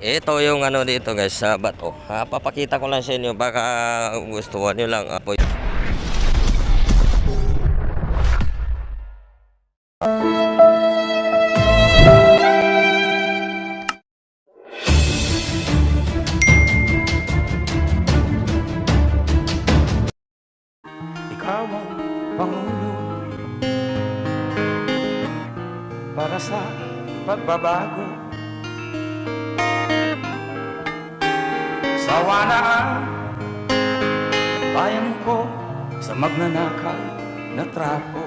Ito yung ano dito guys sa bato. Papakita ko lang sa inyo baka gustuhan nyo lang. Apoy. Ikaw ang Pangulo para sa pagbabago. Sawa na ang bayan ko sa magnanakaw na trapo.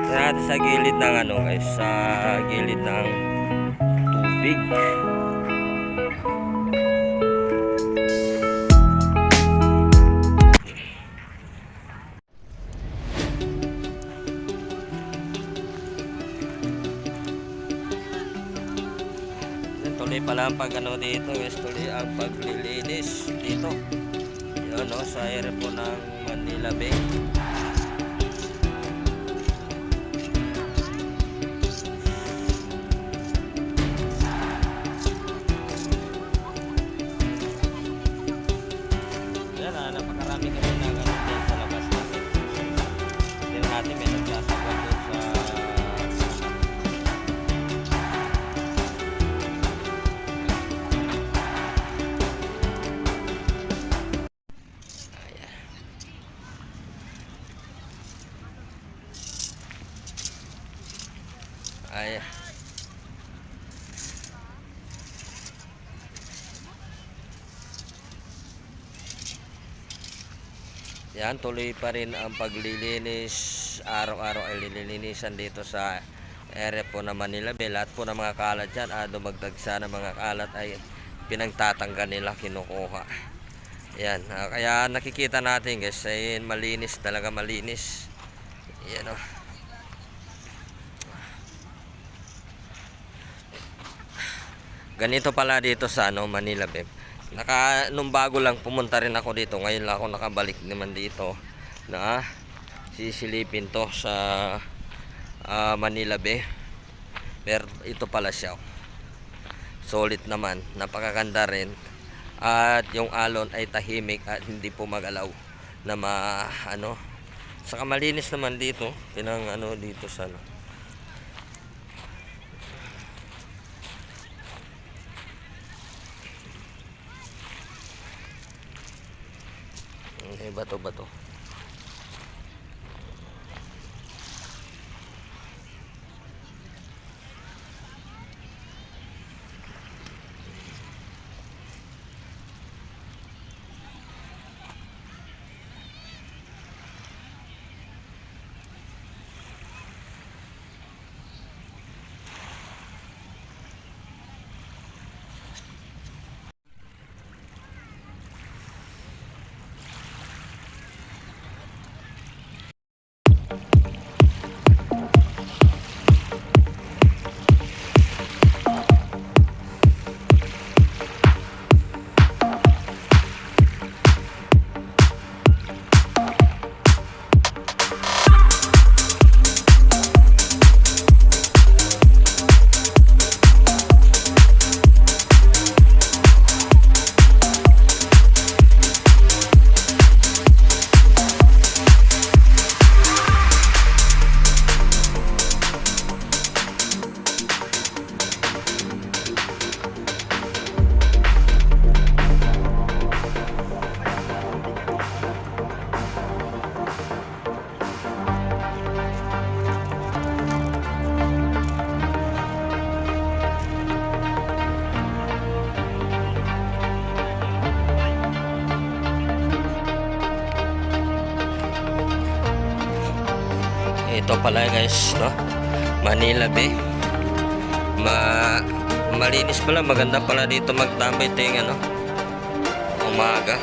Natin sa gilid ng ano guys, sa gilid ng tubig. Tuloy pala ang pag ano dito guys, tuloy ang paglilinis dito. Yun no, sa area po ng Manila Bay. Yan napakarami kami na ganun din sa labas natin. Din natin may nagsasabot doon sa ay yan, tuloy pa rin ang paglilinis. Araw-araw ay lilinisan dito sa area po na Manila Bay. Lahat po ng mga kalat dyan, dumagdag sana mga kalat ay pinagtatanggal nila, kinukuha. Yan, kaya nakikita natin guys ay malinis, talaga malinis. Yan o. Ganito pala dito sa ano, Manila Bay. Nung bago lang pumunta rin ako dito, ngayon lang ako nakabalik naman dito na sisilipin to sa Manila Bay. Pero ito pala siya. Solid naman, napakaganda rin. At yung alon ay tahimik at hindi po magalaw na ano. Saka malinis naman dito, pinang ano dito sa ano. Bato-bato. Ito pala guys, no? Manila Bay. Malinis pala, maganda pala dito magtambay ting ano, umaga.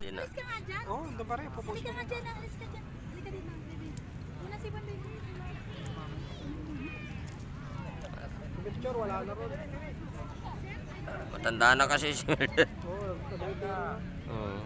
Alis ka nga dyan. Oh, doon pa rin. Alis ka nga dyan. Alis ka dyan. Halika din lang. Una si Banday. Picture, wala na ron. Matanda na kasi si Mildred. Oo, kadalito yun. Oo.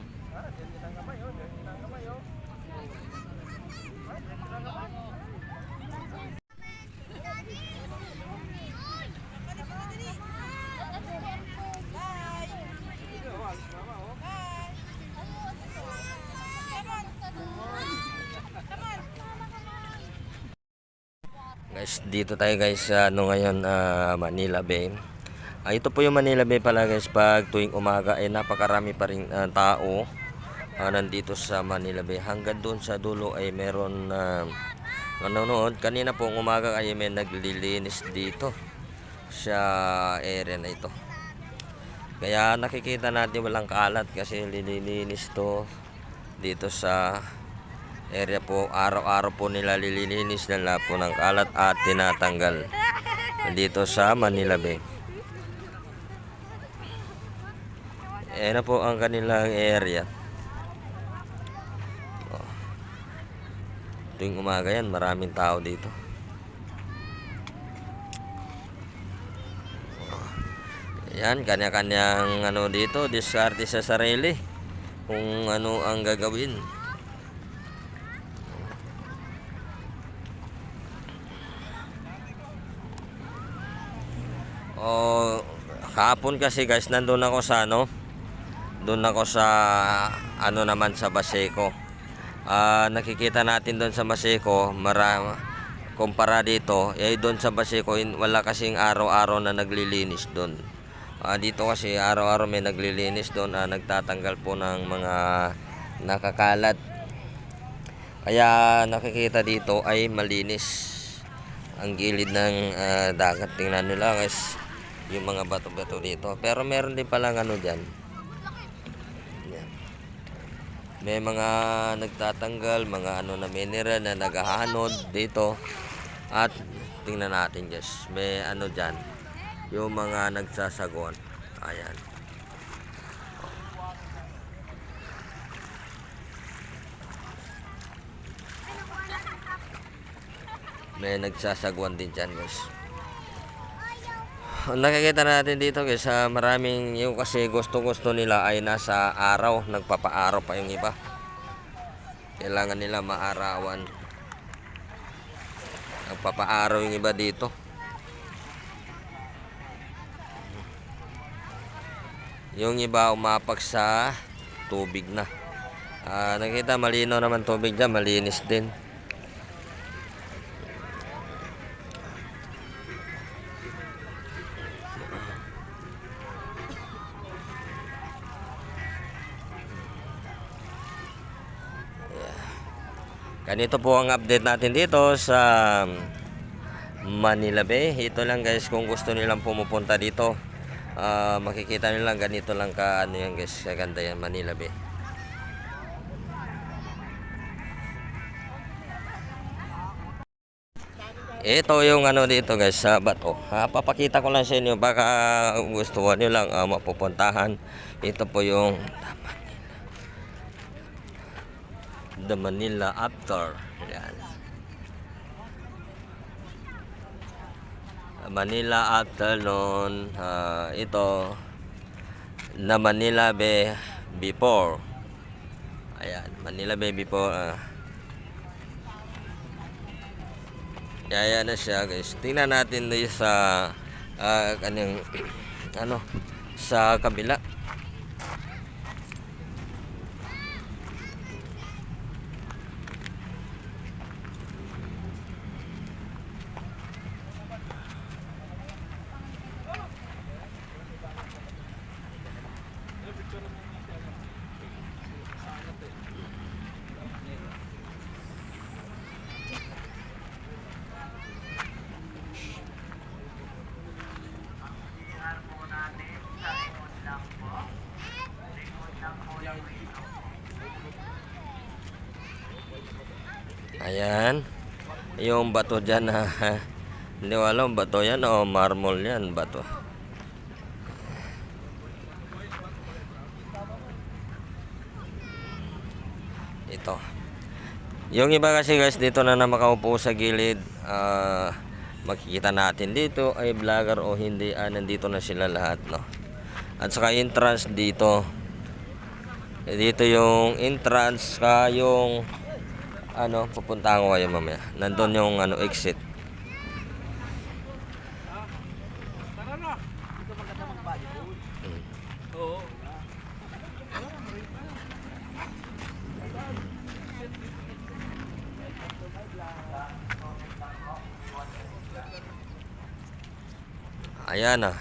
Guys, dito tayo guys sa ano ngayon, Manila Bay. Ito po yung Manila Bay pala guys, pag tuwing umaga ay napakarami pa rin tao nandito sa Manila Bay. Hanggang doon sa dulo ay meron nanonood. Kanina pong umaga ay may naglilinis dito sa area na ito. Kaya nakikita natin walang kalat kasi lilinis to dito sa area po. Araw-araw po nila lilinis nila po ng kalat at tinatanggal dito sa Manila Bay. Ayan na po ang kanilang area. Tuwing umaga yan, maraming tao dito. Yan, kanya-kanyang ano dito, diskarte sa sarili kung ano ang gagawin. O kahapon kasi guys, nandun ako sa ano, doon ako sa ano naman sa Baseco. Nakikita natin doon sa Baseco, kumpara dito, doon sa Baseco wala kasing araw-araw na naglilinis doon. Dito kasi araw-araw may naglilinis doon, nagtatanggal po ng mga nakakalat. Kaya nakikita dito ay malinis ang gilid ng dagat. Tingnan nyo lang guys, yung mga bato-bato dito. Pero meron din palang ano dyan. Yan. May mga nagtatanggal, mga ano na mineral na naghahanod dito. At tingnan natin guys, may ano dyan, yung mga nagsasagon. Ayan. May nagsasagwan din dyan guys. Nakikita natin dito guys, maraming yung kasi gusto nila ay nasa araw, nagpapaaraw pa yung iba. Kailangan nila maarawan. Nagpapaaraw yung iba dito. Yung iba umapak sa tubig na. Nakita malino naman tubig dyan, malinis din. Ganito po ang update natin dito sa Manila Bay. Ito lang guys, kung gusto nilang pumupunta dito, makikita nyo lang ganito lang ka ano yan guys, kaganda yan Manila Bay. Ito yung ano dito guys sa bato. Papakita ko lang sa inyo, baka gusto nyo lang mapupuntahan. Ito po yung The Manila After. Yan. Manila Afternoon. Ito na Manila Bay Before. Ayan, Manila Bay Before. Kaya na siya guys. Tingnan natin dito sa kanyang ano sa kabila. Ayan. Yung bato dyan hindi ko alam bato yan o marmol yan bato. Ito. Yung iba kasi guys dito na makaupo sa gilid, makikita natin dito ay vlogger o hindi, nandito na sila lahat no. At saka entrance dito. Dito yung entrance ka yung ano, pupuntahan ko kayo mamaya. Nandun yung ano, exit. Ayan na.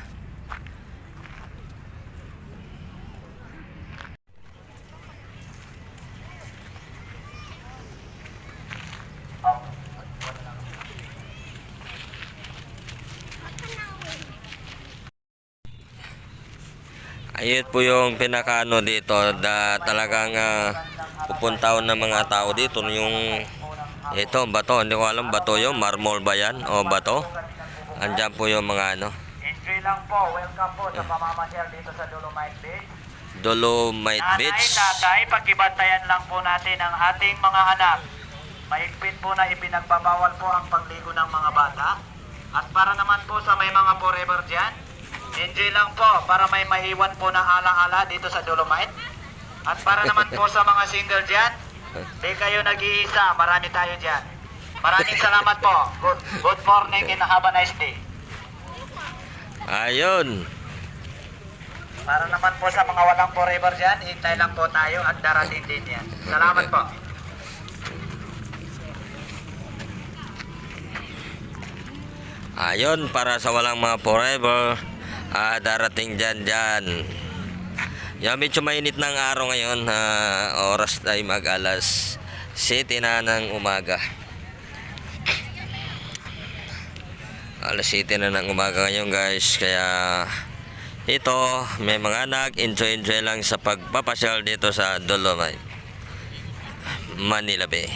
Ayun po yung pinakaano dito, talagang pupuntaon ng mga tao dito yung ito, bato, hindi ko alam bato yung marmol ba yan o bato. Andyan po yung mga ano, Enjoy lang po. Welcome po sa pamamasyal dito sa Dolomite Beach. Dolomite Nanay, Beach. tatay, pakibantayan lang po natin ang ating mga anak. Mahigpit po na ipinagbabawal po ang pagligo ng mga bata. At para naman po sa may mga forever dyan, enjoy lang po para may maiwan po na ala-ala dito sa Dolomite. At para naman po sa mga single dyan, di kayo nag-iisa, marami tayo dyan. Maraming salamat po. Good morning and have a nice day. Ayun. Para naman po sa mga walang forever dyan, hintay lang po tayo at darating din yan. Salamat po. Ayun, para sa walang mga forever, darating dyan. Yan, medyo mainit ng araw ngayon. Oras ay mag-alas 7 na ng umaga. Alas 7 na ng umaga ngayon guys. Kaya ito, may mga nag-enjoy lang sa pagpapasyal dito sa Dolomite, Manila Bay.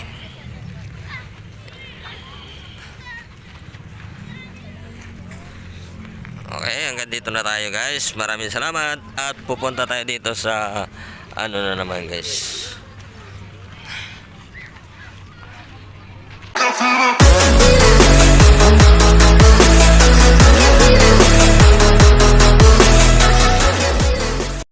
Okay, hanggang dito na tayo guys. Maraming salamat at pupunta tayo dito sa ano na naman guys.